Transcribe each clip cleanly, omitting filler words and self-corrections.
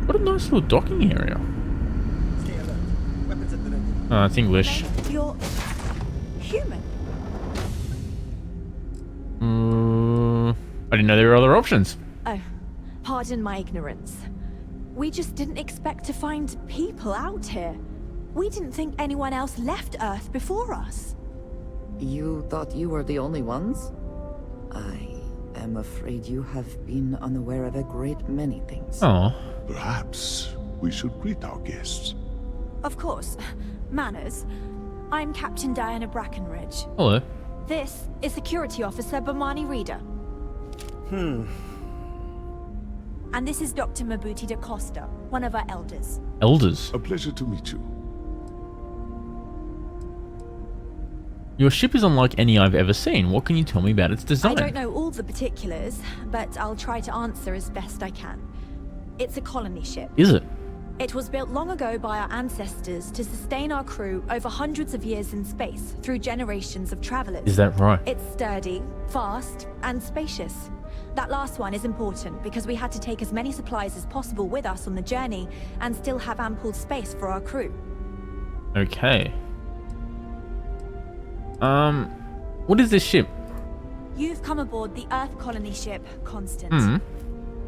What a nice little docking area. Stay alert. Weapons at the ready. Oh, it's English. You're human. I didn't know there were other options. Oh, pardon my ignorance. We just didn't expect to find people out here. We didn't think anyone else left Earth before us. You thought you were the only ones? I am afraid you have been unaware of a great many things. Oh. Perhaps we should greet our guests. Of course. Manners. I'm Captain Diana Brackenridge. Hello. This is Security Officer Bomani Reader. And this is Dr. Mabuti da Costa, one of our elders. Elders. A pleasure to meet you. Your ship is unlike any I've ever seen. What can you tell me about its design? I don't know all the particulars, but I'll try to answer as best I can. It's a colony ship. Is it? It was built long ago by our ancestors to sustain our crew over hundreds of years in space through generations of travelers. Is that right? It's sturdy, fast, and spacious. That last one is important because we had to take as many supplies as possible with us on the journey and still have ample space for our crew. Okay. What is this ship? You've come aboard the Earth colony ship, Constant.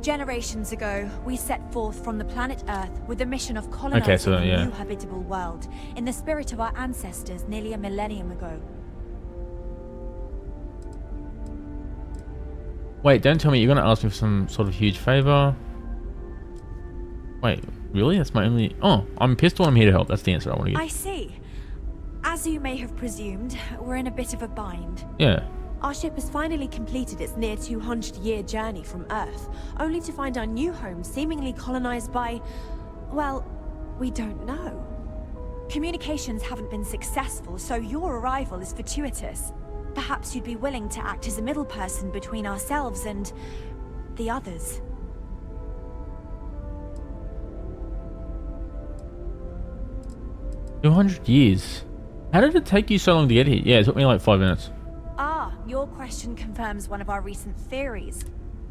Generations ago, we set forth from the planet Earth with the mission of colonizing a new habitable world in the spirit of our ancestors nearly a millennium ago. Wait, don't tell me you're going to ask me for some sort of huge favor. Wait, really? That's my only... Oh, I'm pistol. I'm here to help. That's the answer I want to get. I see. As you may have presumed, we're in a bit of a bind. Yeah. Our ship has finally completed its near 200-year journey from Earth, only to find our new home seemingly colonized by... well, we don't know. Communications haven't been successful, so your arrival is fortuitous. Perhaps you'd be willing to act as a middle person between ourselves and... the others. 200 years. How did it take you so long to get here? Yeah, it took me like 5 minutes. Ah, your question confirms one of our recent theories.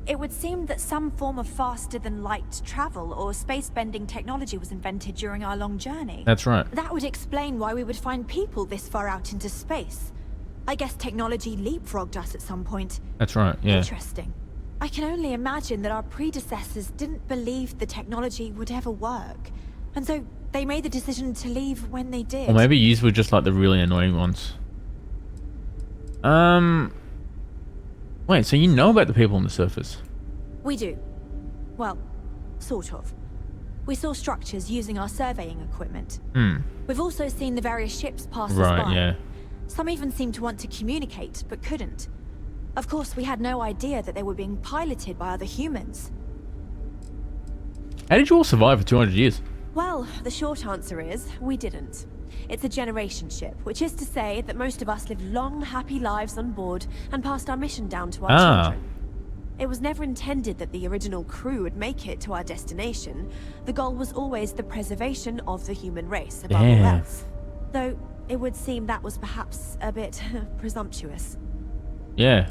It would seem that some form of faster-than-light travel or space-bending technology was invented during our long journey. That's right. That would explain why we would find people this far out into space. I guess technology leapfrogged us at some point. That's right, yeah. Interesting. I can only imagine that our predecessors didn't believe the technology would ever work. And so they made the decision to leave when they did. Or maybe yous were just like the really annoying ones. Wait, so you know about the people on the surface? We do. Well, sort of. We saw structures using our surveying equipment. We've also seen the various ships pass us by. Right, yeah. Some even seemed to want to communicate, but couldn't. Of course, we had no idea that they were being piloted by other humans. How did you all survive for 200 years? Well, the short answer is, we didn't. It's a generation ship, which is to say that most of us lived long, happy lives on board and passed our mission down to our children. It was never intended that the original crew would make it to our destination. The goal was always the preservation of the human race, above all else. Though, it would seem that was perhaps a bit presumptuous. Yeah.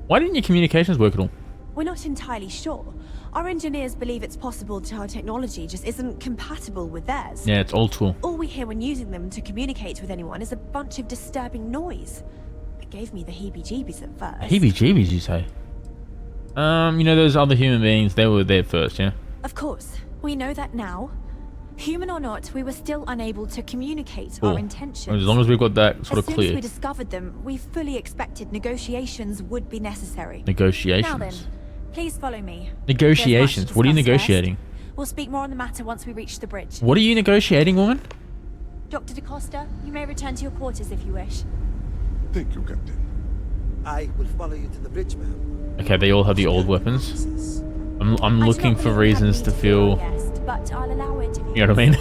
Why didn't your communications work at all? We're not entirely sure. Our engineers believe it's possible that our technology just isn't compatible with theirs. Yeah, it's old school. All we hear when using them to communicate with anyone is a bunch of disturbing noise. It gave me the heebie-jeebies at first. Heebie-jeebies, you say? You know those other human beings, they were there first, yeah? Of course. We know that now. Human or not, we were still unable to communicate Cool. our intentions. As long as we've got that sort of As soon clear. as we discovered them, we fully expected negotiations would be necessary. Negotiations. Now then, please follow me. Negotiations. There's much to What are you discuss negotiating? first. We'll speak more on the matter once we reach the bridge. What are you negotiating, woman? Dr. Da Costa, you may return to your quarters if you wish. Thank you, Captain. I will follow you to the bridge, ma'am. Okay, they all have the old weapons. I'm looking for reasons to feel... Guest, but I'll allow it if You know what I mean?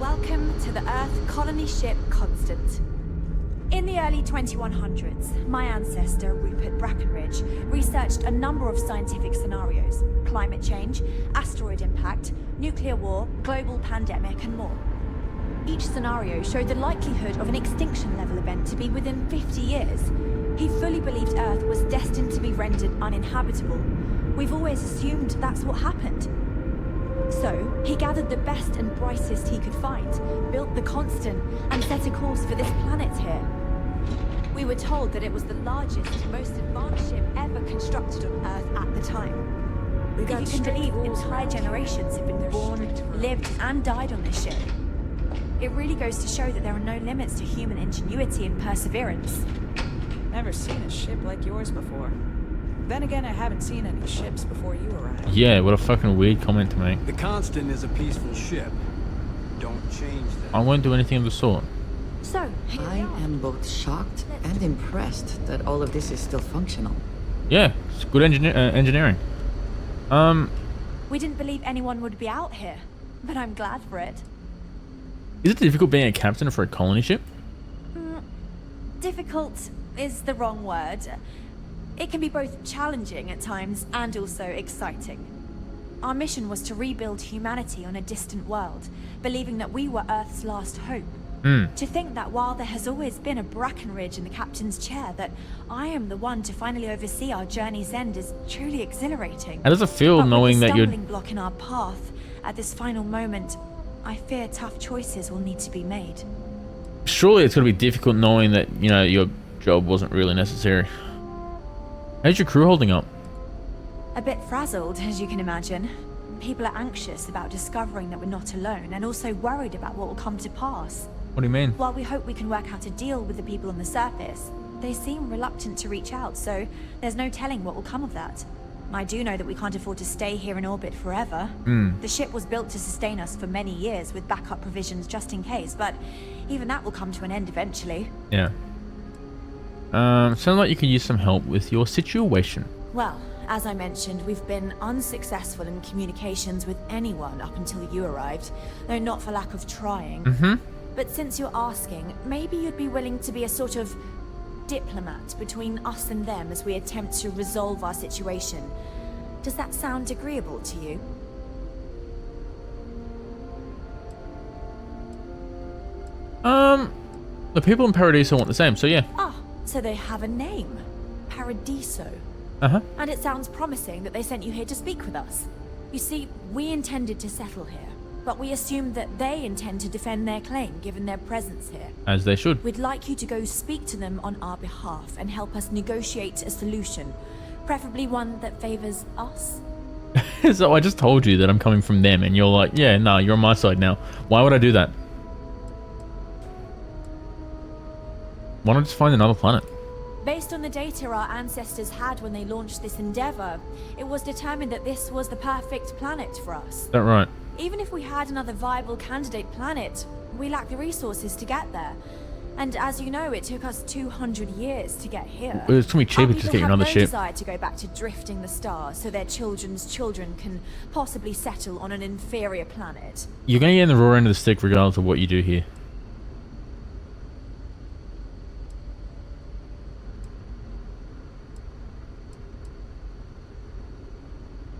Welcome to the Earth colony ship Constant. In the early 2100s, my ancestor, Rupert Brackenridge, researched a number of scientific scenarios: climate change, asteroid impact, nuclear war, global pandemic, and more. Each scenario showed the likelihood of an extinction level event to be within 50 years. He fully believed Earth was destined to be rendered uninhabitable. We've always assumed that's what happened. So, he gathered the best and brightest he could find, built the Constant, and set a course for this planet here. We were told that it was the largest, most advanced ship ever constructed on Earth at the time. If you can believe, entire generations have been born, lived, and died on this ship. It really goes to show that there are no limits to human ingenuity and perseverance. Never seen a ship like yours before. Then again, I haven't seen any ships before you arrived. Yeah, what a fucking weird comment to make. The Constant is a peaceful ship. Don't change that. I won't do anything of the sort. So, here I we are. am both shocked and impressed that all of this is still functional. Yeah, it's good engineering. We didn't believe anyone would be out here, but I'm glad for it. Is it difficult being a captain for a colony ship? Difficult is the wrong word. It can be both challenging at times and also exciting. Our mission was to rebuild humanity on a distant world, believing that we were Earth's last hope. To think that while there has always been a Brackenridge in the captain's chair, that I am the one to finally oversee our journey's end is truly exhilarating. How does it feel But knowing with the that you're... stumbling block in our path, at this final moment, I fear tough choices will need to be made. Surely it's going to be difficult knowing that, you know, your job wasn't really necessary. How's your crew holding up? A bit frazzled, as you can imagine. People are anxious about discovering that we're not alone, and also worried about what will come to pass. What do you mean? While we hope we can work out a deal with the people on the surface, they seem reluctant to reach out, so there's no telling what will come of that. I do know that we can't afford to stay here in orbit forever. The ship was built to sustain us for many years with backup provisions just in case, but even that will come to an end eventually. Yeah. Sounds like you could use some help with your situation. Well, as I mentioned, we've been unsuccessful in communications with anyone up until you arrived, though not for lack of trying. But since you're asking, maybe you'd be willing to be a sort of diplomat between us and them as we attempt to resolve our situation. Does that sound agreeable to you? The people in Paradiso want the same, so yeah. Ah, so they have a name. Paradiso. And it sounds promising that they sent you here to speak with us. You see, we intended to settle here, but we assumed that they intend to defend their claim given their presence here. As they should. We'd like you to go speak to them on our behalf and help us negotiate a solution, preferably one that favors us. So I just told you that I'm coming from them and you're like, yeah, nah, you're on my side now. Why would I do that? Why not just find another planet? Based on the data our ancestors had when they launched this endeavor, it was determined that this was the perfect planet for us. Is that right? Even if we had another viable candidate planet, we lack the resources to get there. And as you know, it took us 200 years to get here. It's gonna be cheaper to get another ship. Our people have no desire to go back to drifting the stars so their children's children can possibly settle on an inferior planet. You're gonna get in the raw end of the stick regardless of what you do here.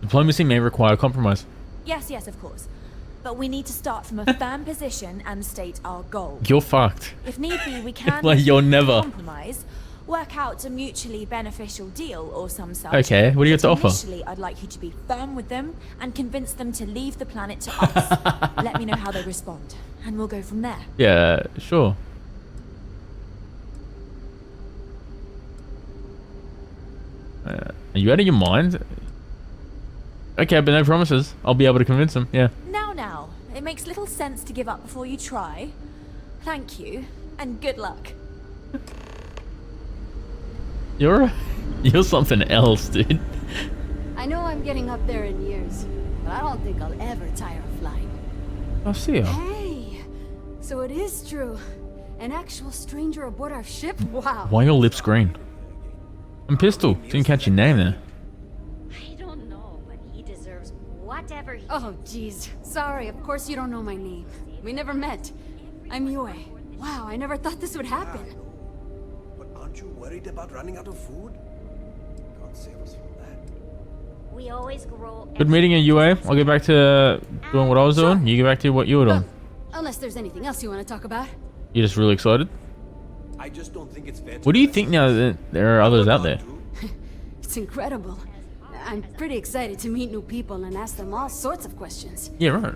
Diplomacy may require compromise. Yes, yes, of course. But we need to start from a firm position and state our goal. You're fucked. If need be, we can Like, you're never. compromise, work out a mutually beneficial deal or some such. Okay, what do you have to offer? Initially, I'd like you to be firm with them and convince them to leave the planet to us. Let me know how they respond, and we'll go from there. Yeah, sure. Are you out of your mind? Okay, but no promises. I'll be able to convince them, yeah. Now, it makes little sense to give up before you try. Thank you, and good luck. You're something else, dude. I know I'm getting up there in years, but I don't think I'll ever tire of flying. I'll see ya. Hey, so it is true. An actual stranger aboard our ship? Wow. Why are your lips green? I'm Pistol. Didn't catch your name there. I don't know, but he deserves whatever he... Oh, jeez. Sorry, of course you don't know my name. We never met. I'm Yue. Wow, I never thought this would happen. But aren't you worried about running out of food? God save us from that. We always grow... Good meeting you, UA. I'll get back to doing what I was doing. You get back to what you were doing. Unless there's anything else you want to talk about. You're just really excited? I just don't think it's fair. What do you think now that there are others out there? It's incredible. I'm pretty excited to meet new people and ask them all sorts of questions. Yeah, right.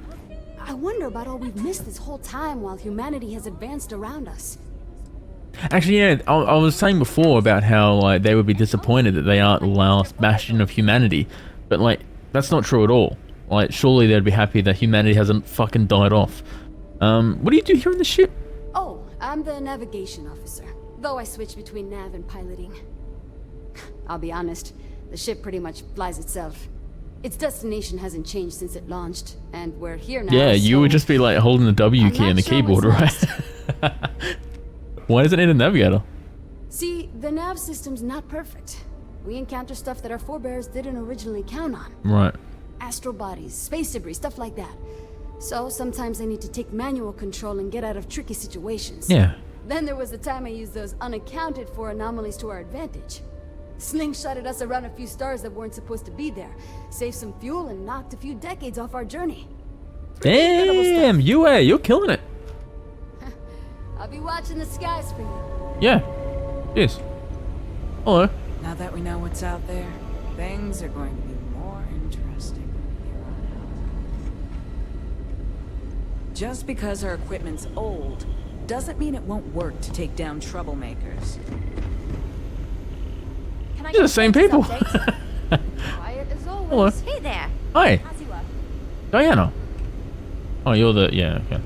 I wonder about all we've missed this whole time while humanity has advanced around us. Actually, yeah, I was saying before about how like they would be disappointed that they aren't the last bastion of humanity, but like that's not true at all. Like surely they'd be happy that humanity hasn't fucking died off. What do you do here in the ship? Oh, I'm the navigation officer, though I switch between nav and piloting. I'll be honest, the ship pretty much flies itself. Its destination hasn't changed since it launched, and we're here now. Yeah, you so would just be like holding the W I'm key on not the sure keyboard, what's right? Why does it need a navigator? See, the nav system's not perfect. We encounter stuff that our forebears didn't originally count on. Right. Astral bodies, space debris, stuff like that. So sometimes I need to take manual control and get out of tricky situations. Yeah. Then there was the time I used those unaccounted for anomalies to our advantage. Slingshotted us around a few stars that weren't supposed to be there, saved some fuel and knocked a few decades off our journey. Damn, UA, you're killing it. I'll be watching the skies for you. Yeah. Yes. Hello. Now that we know what's out there, things are going to be more interesting from here on out. Just because our equipment's old doesn't mean it won't work to take down troublemakers. Can I You're the same people. Quiet as always. Hello. Hey there. Hi. As you were. Diana. Oh, you're the... Yeah, okay.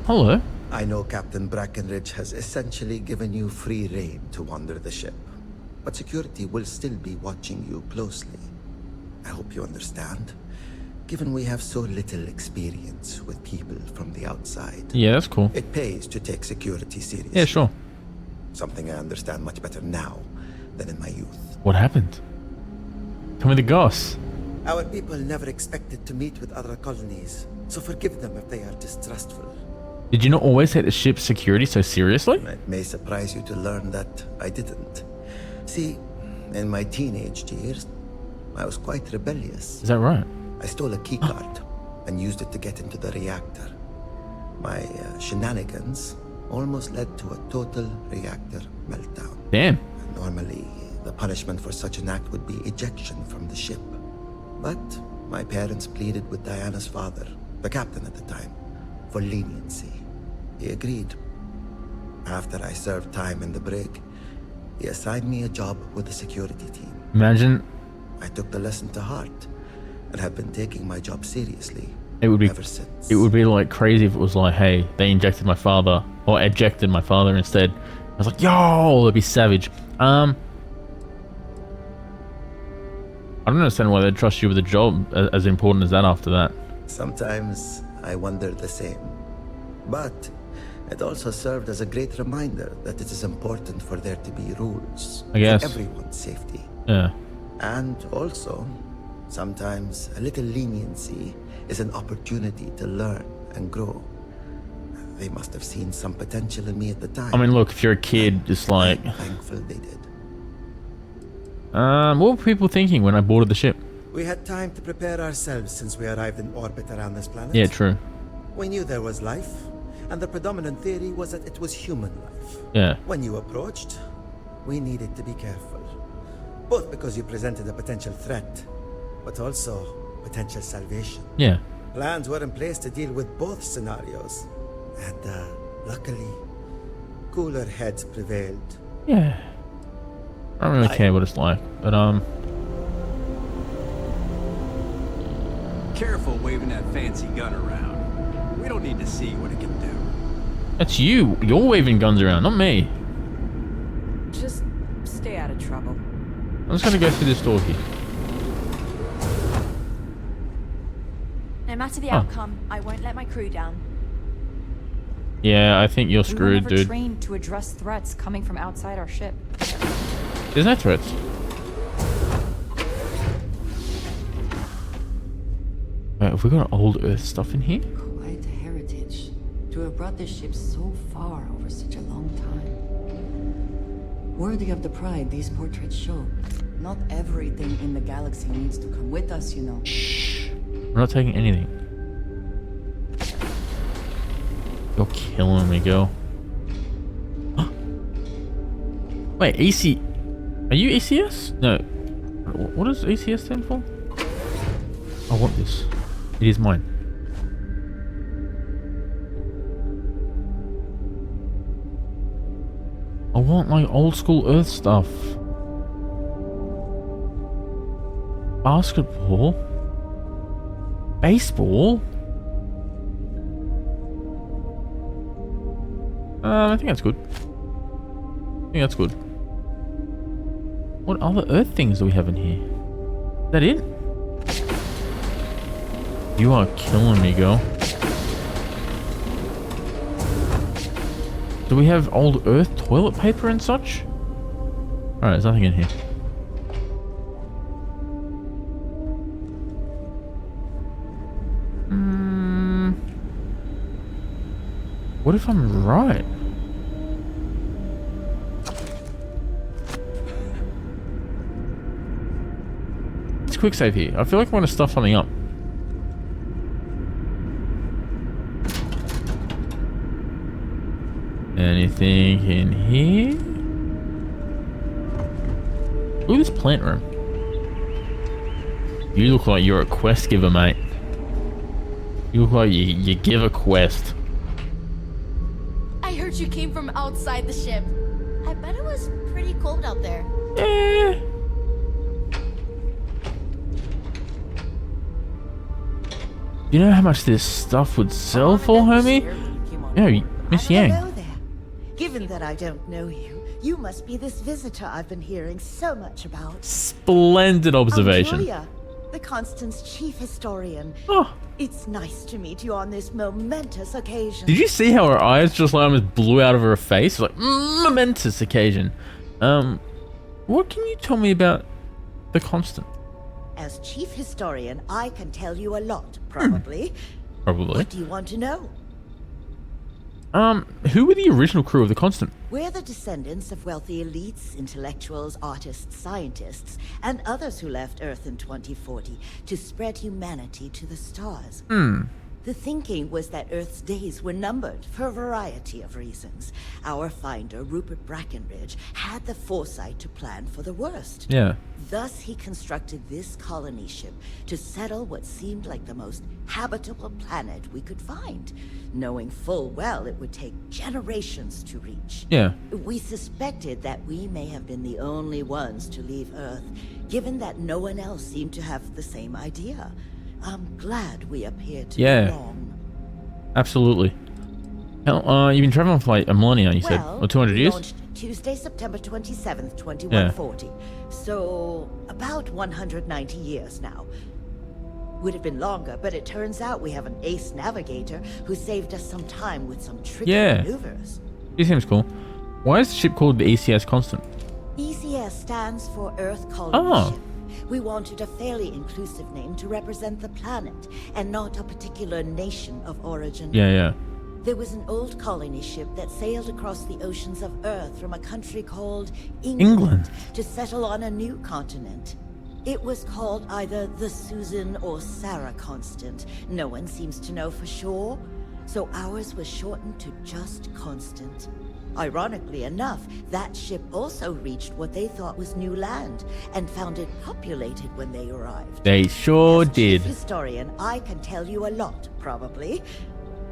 Hello. I know Captain Brackenridge has essentially given you free rein to wander the ship, but security will still be watching you closely. I hope you understand, given we have so little experience with people from the outside. Yeah, that's cool. It pays to take security seriously. Yeah, sure. Something I understand much better now than in my youth. What happened? Tell me the goss. Our people never expected to meet with other colonies, so forgive them if they are distrustful. Did you not always take the ship's security so seriously? It may surprise you to learn that I didn't. See, in my teenage years, I was quite rebellious. Is that right? I stole a keycard and used it to get into the reactor. My shenanigans almost led to a total reactor meltdown. Damn. Normally, the punishment for such an act would be ejection from the ship. But my parents pleaded with Diana's father, the captain at the time, for leniency. He agreed. After I served time in the brig, he assigned me a job with the security team. Imagine. I took the lesson to heart and have been taking my job seriously ever since. It would be like crazy if it was like, hey, they injected my father or ejected my father instead. I was like, yo, it'd be savage. I don't understand why they'd trust you with a job as important as that after that. Sometimes I wonder the same. But it also served as a great reminder that it is important for there to be rules I guess. for everyone's safety. Yeah. And also, sometimes a little leniency is an opportunity to learn and grow. They must have seen some potential in me at the time. I mean, look, if you're a kid, just like... I'm thankful they did. What were people thinking when I boarded the ship? We had time to prepare ourselves since we arrived in orbit around this planet. Yeah, true. We knew there was life, and the predominant theory was that it was human life. Yeah. When you approached, we needed to be careful. Both because you presented a potential threat, but also potential salvation. Yeah. Plans were in place to deal with both scenarios, and luckily, cooler heads prevailed. Yeah. I don't really care what it's like, but Careful waving that fancy gun around. We don't need to see what it can do. That's you. You're waving guns around, not me. Just stay out of trouble. I'm just gonna go through this door here. No matter the outcome, I won't let my crew down. Yeah, I think you're screwed, we were never dude. trained to address threats coming from outside our ship. There's no threats. Wait, have we got old Earth stuff in here? Quite a heritage to have brought this ship so far over such a long time. Worthy of the pride these portraits show. Not everything in the galaxy needs to come with us, you know. Shh. We're not taking anything. You're killing me, girl. Wait, EC... Are you ECS? No. What does ECS stand for? I want this. It is mine. I want like old school Earth stuff. Basketball. Baseball. I think that's good. I think that's good. What other Earth things do we have in here? Is that it? You are killing me, girl. Do we have old Earth toilet paper and such? Alright, there's nothing in here. What if I'm right? Let's quick save here. I feel like I want to stuff something up. Anything in here? Look at this plant room. You look like you're a quest giver, mate. You look like you give a quest. I heard you came from outside the ship. I bet it was pretty cold out there. Eh. You know how much this stuff would sell for, homie? Yeah, Miss Yang. Hello there. Given that I don't know you, you must be this visitor I've been hearing so much about. Splendid observation. I'm Julia, the Constant's chief historian. Oh. It's nice to meet you on this momentous occasion. Did you see how her eyes just like almost blew out of her face? Like, momentous occasion. What can you tell me about the Constant? As chief historian, I can tell you a lot, probably. Probably. What do you want to know? Who were the original crew of the Constant? We're the descendants of wealthy elites, intellectuals, artists, scientists, and others who left Earth in 2040 to spread humanity to the stars. The thinking was that Earth's days were numbered for a variety of reasons. Our finder, Rupert Brackenridge, had the foresight to plan for the worst. Yeah. Thus, he constructed this colony ship to settle what seemed like the most habitable planet we could find, knowing full well it would take generations to reach. Yeah. We suspected that we may have been the only ones to leave Earth, given that no one else seemed to have the same idea. I'm glad we appeared to be wrong. Absolutely. Hell, you've been traveling for like a millennia, you said, or 200 years? Launched Tuesday, September 27th, 2140. So, about 190 years now. Would have been longer, but it turns out we have an ace navigator who saved us some time with some tricky maneuvers. He seems cool. Why is the ship called the ECS Constant? ECS stands for Earth Colony Ship. We wanted a fairly inclusive name to represent the planet, and not a particular nation of origin. Yeah. There was an old colony ship that sailed across the oceans of Earth from a country called England to settle on a new continent. It was called either the Susan or Sarah Constant. No one seems to know for sure, so ours was shortened to just Constant. Ironically enough, that ship also reached what they thought was new land, and found it populated when they arrived. They sure As did. chief historian, I can tell you a lot, probably.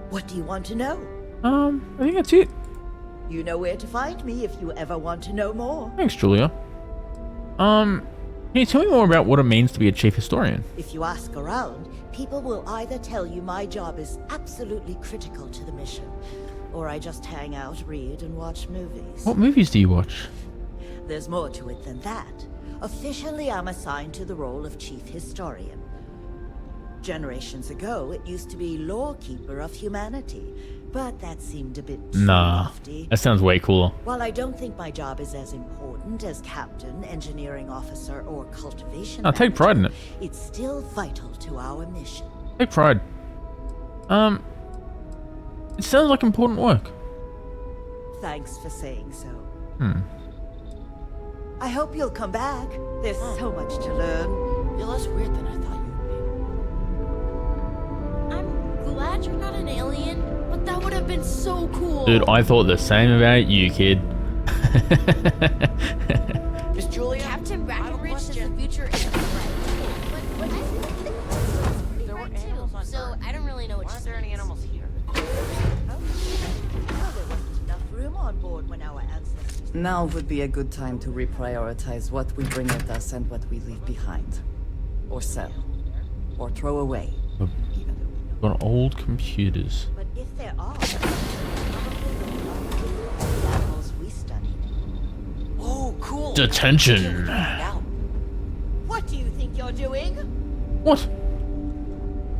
What do you want to know? I think that's it. You know where to find me if you ever want to know more. Thanks, Julia. Can you tell me more about what it means to be a chief historian? If you ask around, people will either tell you my job is absolutely critical to the mission, or I just hang out, read, and watch movies. What movies do you watch? There's more to it than that. Officially, I'm assigned to the role of chief historian. Generations ago, it used to be lawkeeper of humanity, but that seemed a bit too lofty. That sounds way cooler. While I don't think my job is as important as captain, engineering officer, or cultivation I'll take pride in it. it's still vital to our mission. Take pride. It sounds like important work. Thanks for saying so. I hope you'll come back. There's so much to learn. You're less weird than I thought you would be. I'm glad you're not an alien, but that would have been so cool. Dude, I thought the same about you, kid. Miss Julia? Captain Brackenridge says the future is bright. There were animals on so I don't really know what. Why aren't there any animals here? Well, there wasn't enough room on board when our ancestors... Now would be a good time to reprioritize what we bring with us and what we leave behind. Or sell. Or throw away. Got old computers. But if there are, the animals we studied. Oh, cool. Detention. What do you think you're doing? What?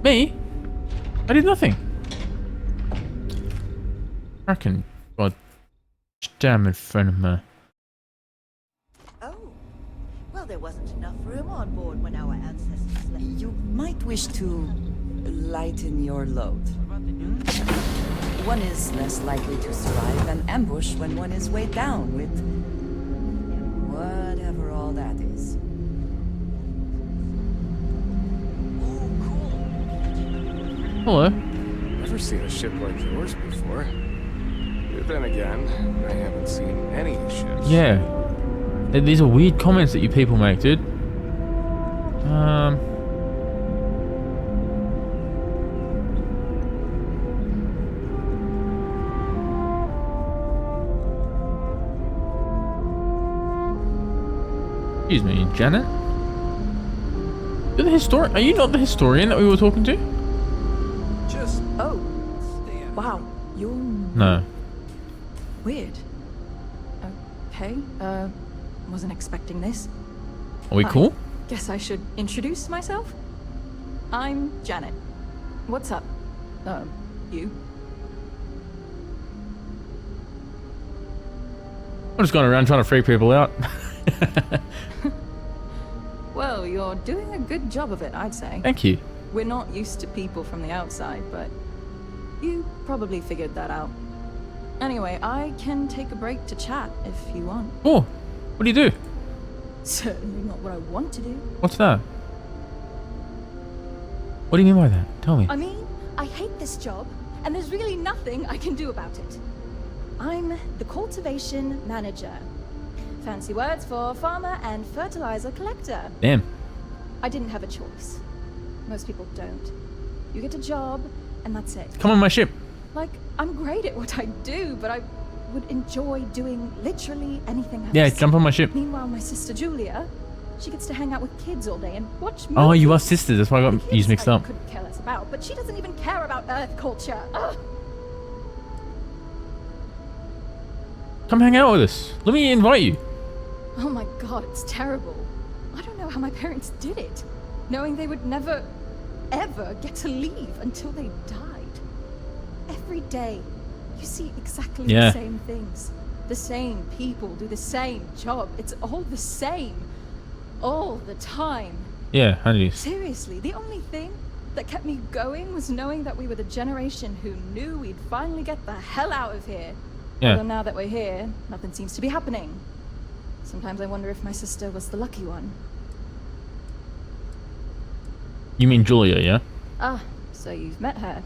Me? I did nothing. I reckon God damn in front of me. Oh. Well, there wasn't enough room on board when our ancestors left. You might wish to lighten your load. One is less likely to survive an ambush when one is weighed down with whatever all that is. Hello. Never seen a ship like yours before. But then again, I haven't seen any ships. Yeah. These are weird comments that you people make, dude. Excuse me, Janet? You're the historian? Are you not the historian that we were talking to? Just... Oh. Wow. You're... No. Weird. Okay, wasn't expecting this. Are we cool? Guess I should introduce myself? I'm Janet. What's up? You? I'm just going around trying to freak people out. Well, you're doing a good job of it, I'd say. Thank you. We're not used to people from the outside, but you probably figured that out. Anyway, I can take a break to chat if you want. Oh, what do you do? Certainly not what I want to do. What's that? What do you mean by that? Tell me. I mean, I hate this job, and there's really nothing I can do about it. I'm the cultivation manager. Fancy words for farmer and fertilizer collector. Damn. I didn't have a choice. Most people don't. You get a job, and that's it. Come on my ship. Like, I'm great at what I do, but I would enjoy doing literally anything else. Yeah, jump on my ship. Meanwhile, my sister Julia, she gets to hang out with kids all day and watch movies. Oh, you are sisters. That's why I got you mixed up. Couldn't care less about, but she doesn't even care about Earth culture. Ugh. Come hang out with us. Let me invite you. Oh my god, it's terrible. I don't know how my parents did it, knowing they would never, ever get to leave until they died. Every day, you see exactly the same things. The same people do the same job. It's all the same. All the time. Yeah, honey. Seriously, the only thing that kept me going was knowing that we were the generation who knew we'd finally get the hell out of here. Yeah. Although now that we're here, nothing seems to be happening. Sometimes I wonder if my sister was the lucky one. You mean Julia, yeah? Ah, so you've met her.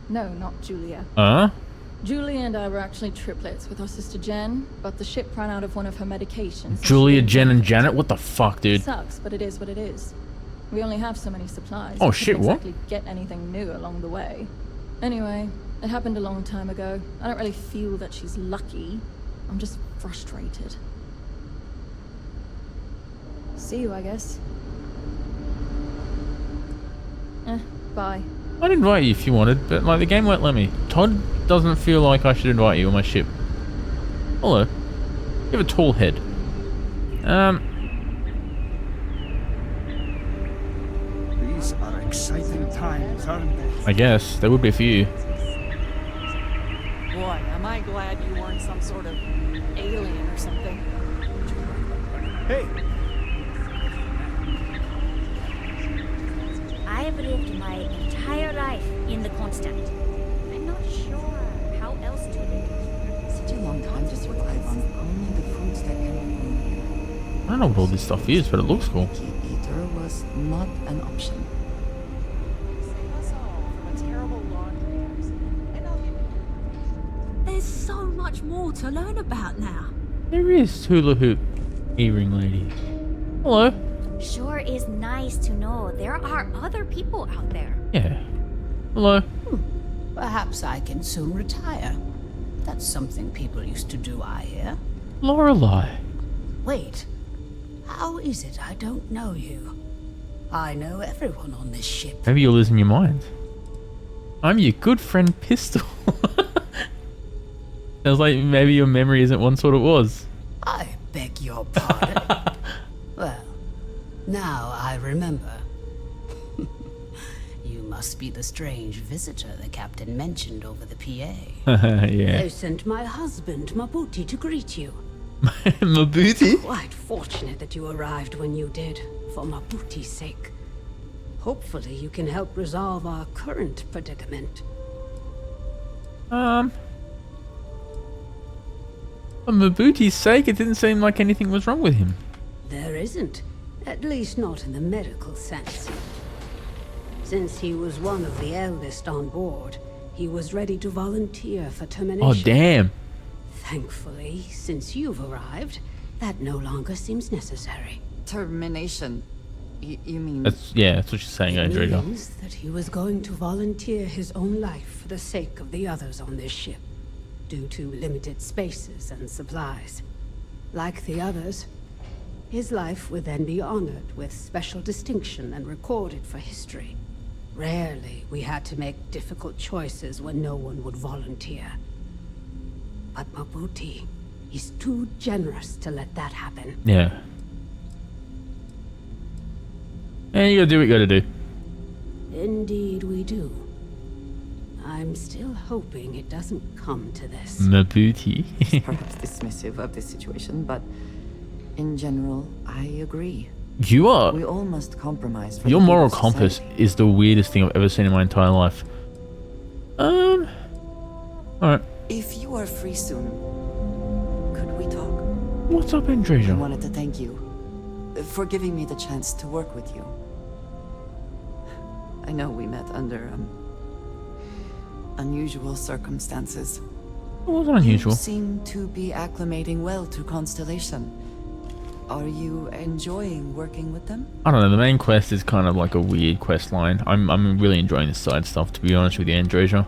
No, not Julia. Julia and I were actually triplets with our sister Jen, but the ship ran out of one of her medications. Julia, Jen, and Janet? What the fuck, dude? Sucks, but it is what it is. We only have so many supplies. Oh We shit, couldn't what? exactly get anything new along the way. Anyway, it happened a long time ago. I don't really feel that she's lucky. I'm just frustrated. See you, I guess. Bye. I'd invite you if you wanted, but like the game won't let me. Todd doesn't feel like I should invite you on my ship. Hello. You have a tall head. These are exciting times, aren't they? I guess there would be a few. Boy, am I glad you weren't some sort of alien or something. Hey! I have lived my entire life in the constant. I'm not sure how else to live. Such a long time to survive on only the foods that can be grown here. I don't know what all this stuff is, but it looks cool. Eater was not an option. Save us all from a terrible laundry accident. And I'll give you... There's so much more to learn about now. There is hula hoop earring lady. Hello. Sure is nice to know there are other people out there. Yeah. Hello. Perhaps I can soon retire. That's something people used to do, I hear. Lorelei. Wait. How is it I don't know you? I know everyone on this ship. Maybe you're losing your mind. I'm your good friend Pistol. Sounds like maybe your memory isn't what sort it was. I beg your pardon. Well, now I remember. You must be the strange visitor the captain mentioned over the PA. Yeah. They sent my husband, Mabuti, to greet you. Mabuti? Quite fortunate that you arrived when you did, for Mabuti's sake. Hopefully you can help resolve our current predicament. For Mabuti's sake, it didn't seem like anything was wrong with him. There isn't. At least not in the medical sense. Since he was one of the eldest on board, he was ready to volunteer for termination. Oh, damn. Thankfully, since you've arrived, that no longer seems necessary. Termination? You mean... That's what she's saying, It Andrea. means that he was going to volunteer his own life for the sake of the others on this ship, due to limited spaces and supplies. Like the others, his life would then be honored with special distinction and recorded for history. Rarely we had to make difficult choices when no one would volunteer. But Mabuti, he's too generous to let that happen. Yeah. And you gotta do what you gotta do. Indeed we do. I'm still hoping it doesn't come to this. Mabuti. Perhaps dismissive of this situation, but in general, I agree. You are. We all must compromise. For Your the good moral of compass society. is the weirdest thing I've ever seen in my entire life. Alright. If you are free soon, could we talk? What's up, I Andrea? wanted to thank you for giving me the chance to work with you. I know we met under unusual circumstances. It wasn't unusual. You seem to be acclimating well to Constellation. Are you enjoying working with them? I don't know, the main quest is kind of like a weird quest line. I'm really enjoying this side stuff, to be honest with you, Andrea.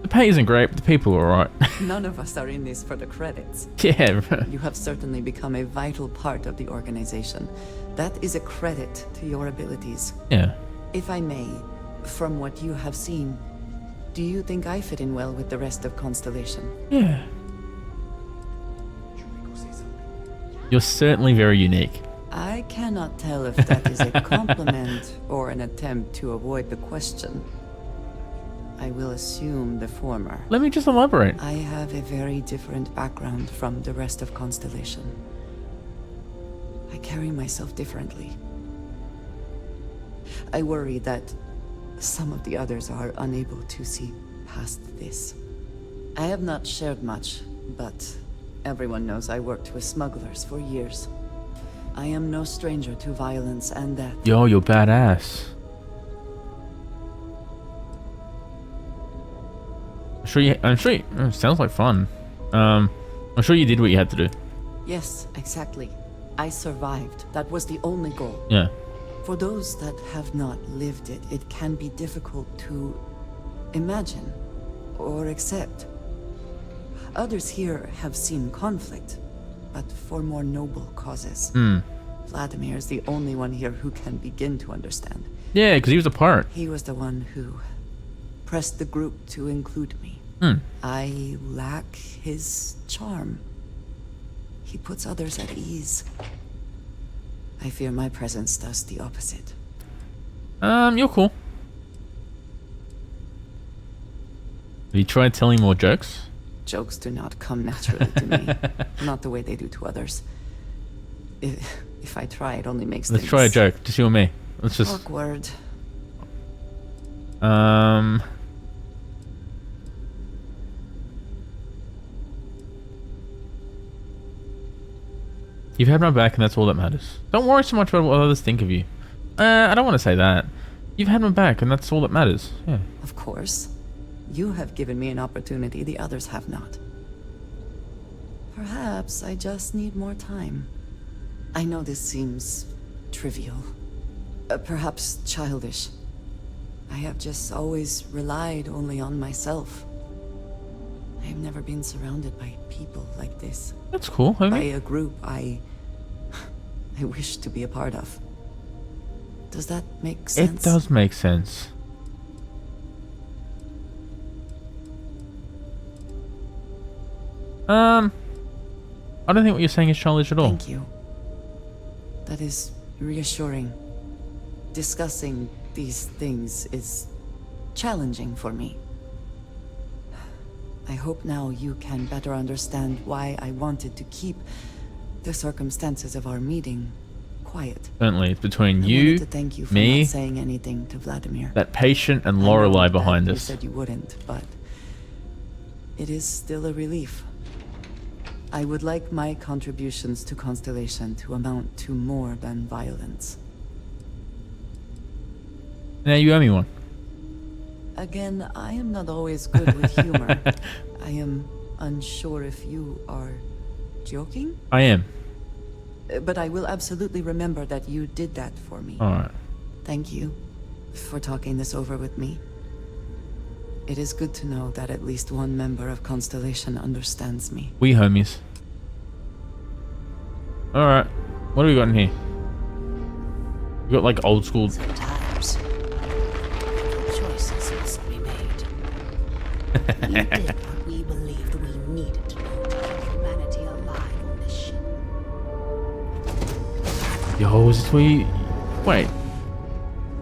The pay isn't great, but the people are alright. None of us are in this for the credits. Yeah. You have certainly become a vital part of the organization. That is a credit to your abilities. Yeah. If I may, from what you have seen, do you think I fit in well with the rest of Constellation? Yeah. You're certainly very unique. I cannot tell if that is a compliment or an attempt to avoid the question. I will assume the former. Let me just elaborate. I have a very different background from the rest of Constellation. I carry myself differently. I worry that some of the others are unable to see past this. I have not shared much, but everyone knows I worked with smugglers for years. I am no stranger to violence and death. Yo, you're badass. I'm sure you, it sounds like fun. I'm sure you did what you had to do. Yes, exactly. I survived. That was the only goal. Yeah. For those that have not lived it, it can be difficult to imagine or accept. Others here have seen conflict, but for more noble causes. Vladimir is the only one here who can begin to understand. Yeah, because he was a pirate. He was the one who pressed the group to include me. I lack his charm. He puts others at ease. I fear my presence does the opposite. You're cool. Have you tried telling more jokes? Jokes do not come naturally to me. Not the way they do to others. If I try, it only makes Let's things try a joke, just you and me. Let's just... awkward. You've had my back and that's all that matters. Don't worry so much about what others think of you. I don't want to say that. You've had my back and that's all that matters. Yeah. Of course. You have given me an opportunity the others have not. Perhaps I just need more time. I know this seems trivial. Perhaps childish. I have just always relied only on myself. I have never been surrounded by people like this. That's cool, homie. By a group I wish to be a part of. Does that make sense? It does make sense. I don't think what you're saying is childish at all. Thank you. That is reassuring. Discussing these things is challenging for me. I hope now you can better understand why I wanted to keep the circumstances of our meeting quiet. Certainly, it's between I you, wanted to thank you for me, not saying anything to Vladimir. that patient, and Lorelei behind You us. said you wouldn't, but it is still a relief. I would like my contributions to Constellation to amount to more than violence. Now you owe me one. Again, I am not always good with humor. I am unsure if you are joking? I am. But I will absolutely remember that you did that for me. Alright. Thank you for talking this over with me. It is good to know that at least one member of Constellation understands me. We homies. Alright. What do we got in here? We got like old school. Sometimes choices must be made. You did what we believed we needed to do to keep humanity alive on this ship. Yo, is this where you... Wait.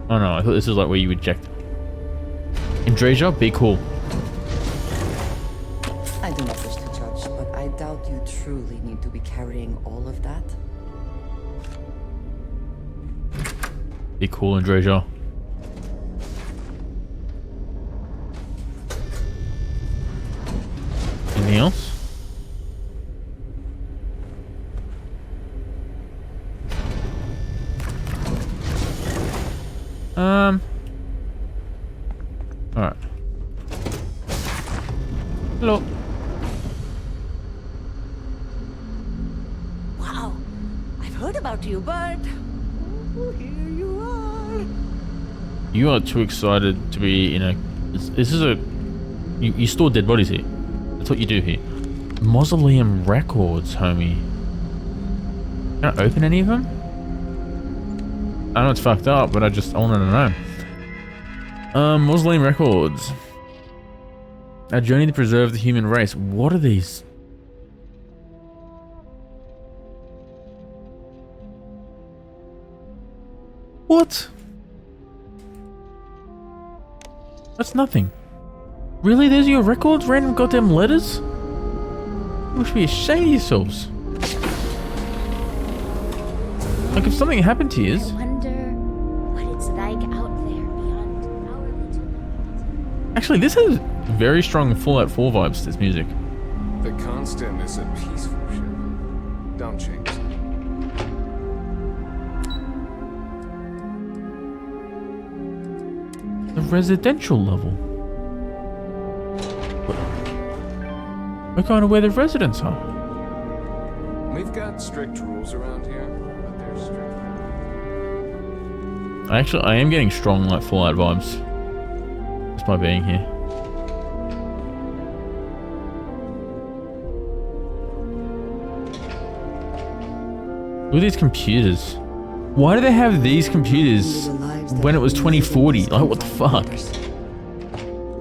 Oh no, I thought this was like where you eject. Indrasia, be cool. I do not wish to judge, but I doubt you truly need to be carrying all of that. Be cool, Indrasia. Anything else? Alright. Hello. Wow, I've heard about you, but here you are. You are too excited to be in a... This is a... You store dead bodies here. That's what you do here. Mausoleum records, homie. Can I open any of them? I know it's fucked up, but I wanted to know. Mausoleum records. A journey to preserve the human race. What are these? What? That's nothing. Really? There's your records? Random goddamn letters? You should be ashamed of yourselves. Like if something happened to you. I wonder what it's like out there beyond our little world. Actually, this has very strong Fallout 4 vibes, this music. The Constant is a peaceful ship. Don't change it. The residential level. We're kind of where the residents are. We've got strict rules around here, but they're strict. I am getting strong like Fallout vibes. Just by being here. Look at these computers. Why do they have these computers when it was 2040? Like, what the fuck?